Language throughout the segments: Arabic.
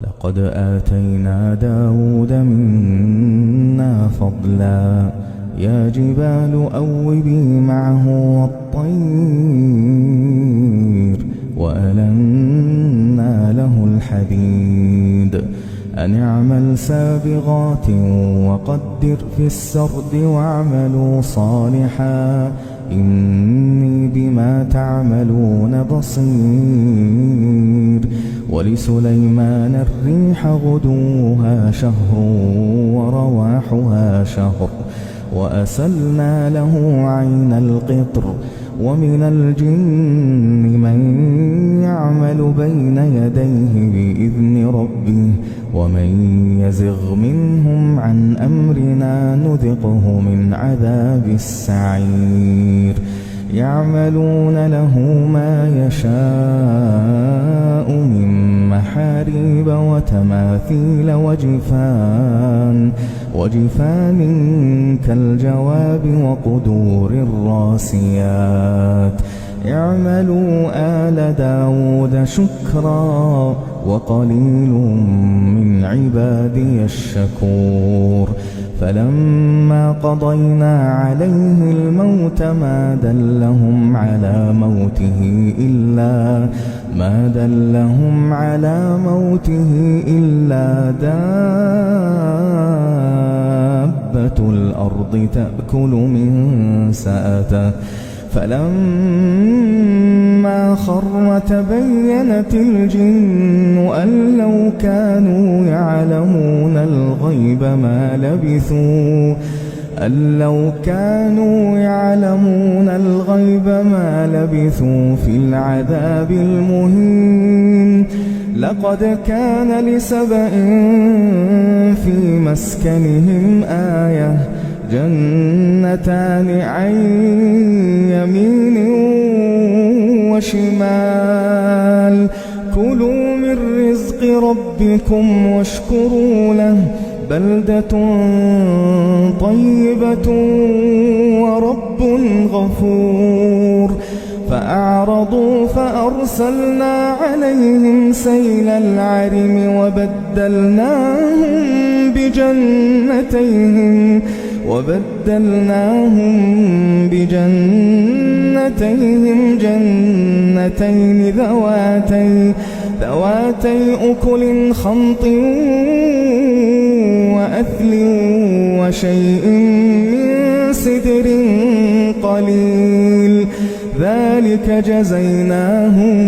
لقد آتينا داود منا فضلا يا جبال أوبي معه والطير وألنا له الحديد أن اعمل سابغات وقدر في السرد واعملوا صالحا إني بما تعملون بصير. ولسليمان الريح غدوها شهر ورواحها شهر وأسلنا له عين القطر ومن الجن من يعمل بين يديه بإذن ربه ومن يزغ منهم عن أمرنا نذقه من عذاب السعير. يعملون له ما يشاء من محاريب وتماثيل وجفان كالجواب وقدور الراسيات. اعملوا آل داود شكرا وقليل من عبادي الشكور. فلما قضينا عليه الموت ما دلهم على موته إلا دابة الأرض تأكل من سأته. فلما خر تبينت الجن أن لو كانوا يعلمون الغيب ما لبثوا في العذاب المهين. لقد كان لسبإ في مسكنهم آية جنتان عن يمين وشمال كلوا من رزق ربكم واشكروا له بلدة طيبة ورب غفور. فأعرضوا فأرسلنا عليهم سيل العرم وبدلناهم بجنتيهم جنتين ذواتي أكل خمط وأثل وشيء من سدر قليل ذلك جزيناهم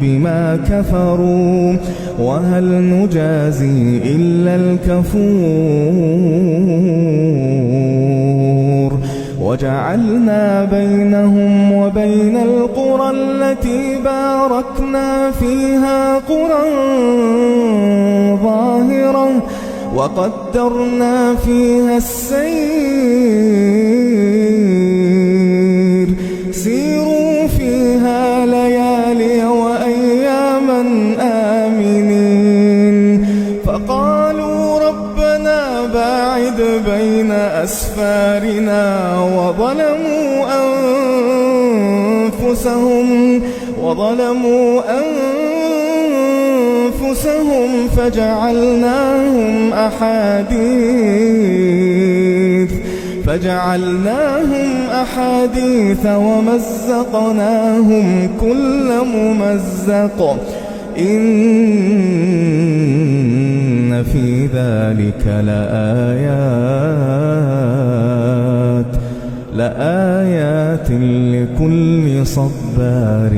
بما كفروا وهل نجازي إلا الكفور. وجعلنا بينهم وبين القرى التي باركنا فيها قرى ظاهرة وقدرنا فيها السير سيروا فيها ليالي وأياما آمنين. فقالوا ربنا باعد بين أسفارنا وظلموا أنفسهم فجعلناهم أحاديث ومزقناهم كل ممزق إن في ذلك لآيات لكل صبار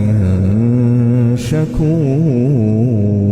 شكور.